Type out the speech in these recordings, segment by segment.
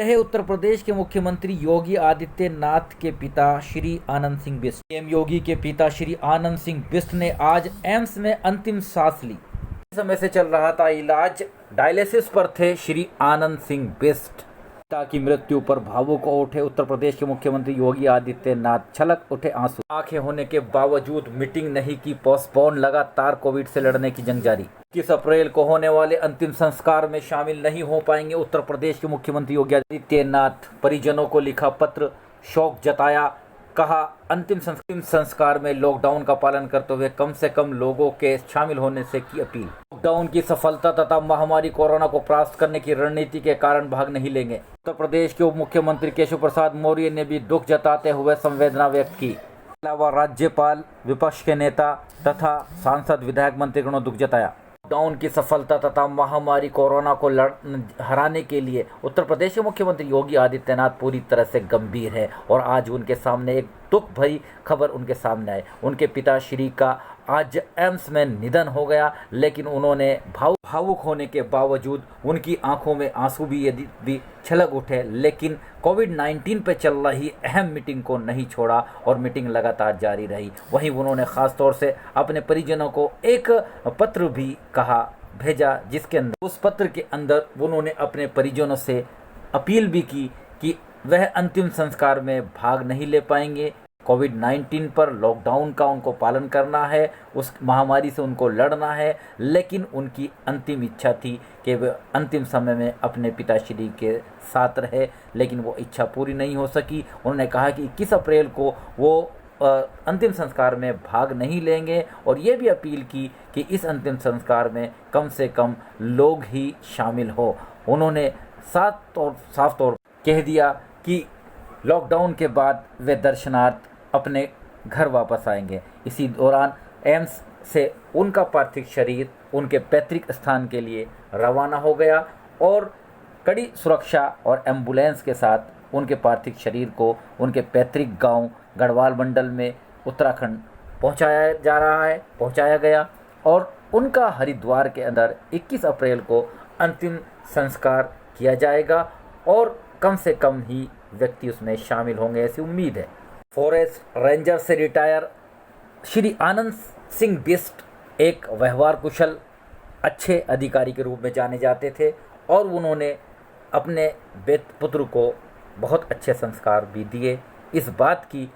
रहे उत्तर प्रदेश के मुख्यमंत्री योगी आदित्यनाथ के पिता श्री आनंद सिंह बिष्ट। सीएम योगी के पिता श्री आनंद सिंह बिष्ट ने आज एम्स में अंतिम सांस ली। समय से चल रहा था इलाज, डायलिसिस पर थे श्री आनंद सिंह बिष्ट। पिता की मृत्यु पर भावुक हो उठे उत्तर प्रदेश के मुख्यमंत्री योगी आदित्यनाथ, छलक उठे आंसू। आंखें होने के बावजूद मीटिंग नहीं की पोस्टपोन, लगातार कोविड से लड़ने की जंग जारी। 21 अप्रैल को होने वाले अंतिम संस्कार में शामिल नहीं हो पाएंगे उत्तर प्रदेश के मुख्यमंत्री योगी आदित्यनाथ। परिजनों को लिखा पत्र, शोक जताया, कहा अंतिम संस्कार में लॉकडाउन का पालन करते हुए कम से कम लोगों के शामिल होने से की अपील। लॉकडाउन की सफलता तथा महामारी कोरोना को परास्त करने की रणनीति के कारण भाग नहीं लेंगे। उत्तर प्रदेश के उप मुख्यमंत्री केशव प्रसाद मौर्य ने भी दुख जताते हुए संवेदना व्यक्त की। अलावा राज्यपाल, विपक्ष के नेता तथा सांसद, विधायक, मंत्रीगणों ने दुख जताया। लॉकडाउन की सफलता तथा महामारी कोरोना को हराने के लिए उत्तर प्रदेश के मुख्यमंत्री योगी आदित्यनाथ पूरी तरह से गंभीर है और आज उनके सामने एक दुख भरी खबर उनके सामने आई। उनके पिताश्री का आज एम्स में निधन हो गया, लेकिन उन्होंने भावुक होने के बावजूद उनकी आंखों में आंसू भी यदि भी छलक उठे, लेकिन कोविड-19 पे चल रही अहम मीटिंग को नहीं छोड़ा और मीटिंग लगातार जारी रही। वहीं उन्होंने खास तौर से अपने परिजनों को एक पत्र भी भेजा, जिसके अंदर उस पत्र के अंदर उन्होंने अपने परिजनों से अपील भी की कि वह अंतिम संस्कार में भाग नहीं ले पाएंगे। कोविड-19 पर लॉकडाउन का उनको पालन करना है, उस महामारी से उनको लड़ना है, लेकिन उनकी अंतिम इच्छा थी कि वे अंतिम समय में अपने पिताश्री के साथ रहे, लेकिन वो इच्छा पूरी नहीं हो सकी। उन्होंने कहा कि 21 अप्रैल को वो अंतिम संस्कार में भाग नहीं लेंगे और ये भी अपील की कि इस अंतिम संस्कार में कम से कम लोग ही शामिल हो। उन्होंने साफ तौर कह दिया कि लॉकडाउन के बाद वे दर्शनार्थ अपने घर वापस आएंगे। इसी दौरान एम्स से उनका पार्थिव शरीर उनके पैतृक स्थान के लिए रवाना हो गया और कड़ी सुरक्षा और एम्बुलेंस के साथ उनके पार्थिव शरीर को उनके पैतृक गांव गढ़वाल मंडल में उत्तराखंड पहुंचाया गया और उनका हरिद्वार के अंदर 21 अप्रैल को अंतिम संस्कार किया जाएगा और कम से कम ही व्यक्ति उसमें शामिल होंगे, ऐसी उम्मीद है। फॉरेस्ट रेंजर से रिटायर श्री आनंद सिंह बिष्ट एक व्यवहार कुशल अच्छे अधिकारी के रूप में जाने जाते थे और उन्होंने अपने पुत्र को बहुत अच्छे संस्कार भी दिए। इस बात की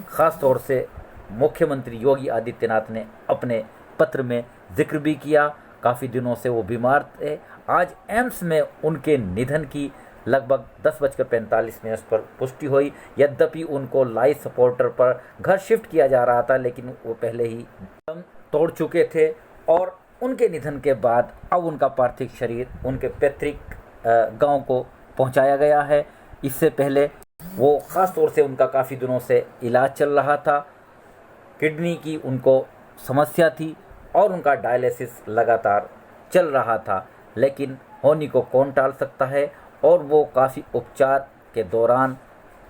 खास तौर से मुख्यमंत्री योगी आदित्यनाथ ने अपने पत्र में जिक्र भी किया। काफ़ी दिनों से वो बीमार थे। आज एम्स में उनके निधन की लगभग 10:45 पर पुष्टि हुई। यद्यपि उनको लाइफ सपोर्टर पर घर शिफ्ट किया जा रहा था, लेकिन वो पहले ही दम तोड़ चुके थे और उनके निधन के बाद अब उनका पार्थिव शरीर उनके पैतृक गांव को पहुंचाया गया है। इससे पहले वो ख़ास तौर से उनका काफ़ी दिनों से इलाज चल रहा था। किडनी की उनको समस्या थी और उनका डायलिसिस लगातार चल रहा था, लेकिन होनी को कौन टाल सकता है। और वो काफ़ी उपचार के दौरान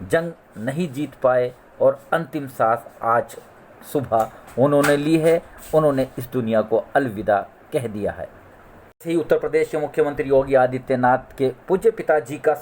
जंग नहीं जीत पाए और अंतिम सांस आज सुबह उन्होंने ली है। उन्होंने इस दुनिया को अलविदा कह दिया है। ही उत्तर प्रदेश के मुख्यमंत्री योगी आदित्यनाथ के पूज्य पिताजी का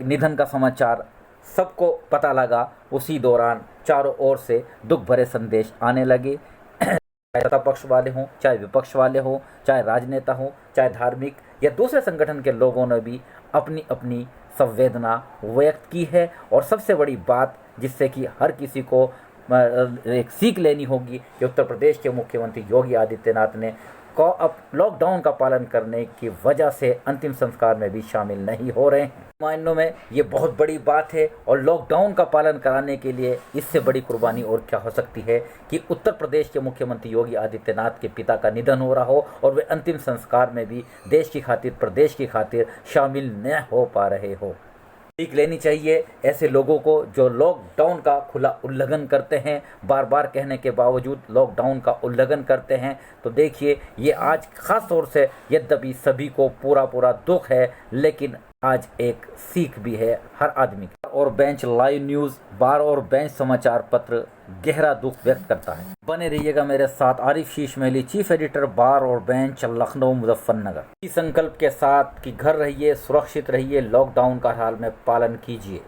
निधन का समाचार सबको पता लगा, उसी दौरान चारों ओर से दुख भरे संदेश आने लगे। चाहे सत्ता पक्ष वाले हों, चाहे विपक्ष वाले हों, चाहे राजनेता हों, चाहे धार्मिक या दूसरे संगठन के लोगों ने भी अपनी अपनी संवेदना व्यक्त की है। और सबसे बड़ी बात जिससे कि हर किसी को एक सीख लेनी होगी कि उत्तर प्रदेश के मुख्यमंत्री योगी आदित्यनाथ ने अब लॉकडाउन का पालन करने की वजह से अंतिम संस्कार में भी शामिल नहीं हो रहे हैं। मायनों में ये बहुत बड़ी बात है और लॉकडाउन का पालन कराने के लिए इससे बड़ी कुर्बानी और क्या हो सकती है कि उत्तर प्रदेश के मुख्यमंत्री योगी आदित्यनाथ के पिता का निधन हो रहा हो और वे अंतिम संस्कार में भी देश की खातिर, प्रदेश की खातिर शामिल न हो पा रहे हो। सीख लेनी चाहिए ऐसे लोगों को जो लॉकडाउन का खुला उल्लंघन करते हैं, बार बार कहने के बावजूद लॉकडाउन का उल्लंघन करते हैं। तो देखिए, ये आज खास तौर से यद्यपि सभी को पूरा दुख है, लेकिन आज एक सीख भी है हर आदमी की। और बेंच लाइव न्यूज, बार और बेंच समाचार पत्र गहरा दुख व्यक्त करता है। बने रहिएगा मेरे साथ। आरिफ शीश महली, चीफ एडिटर, बार और बेंच, लखनऊ मुजफ्फरनगर। इस संकल्प के साथ कि घर रहिए, सुरक्षित रहिए, लॉकडाउन का हाल में पालन कीजिए।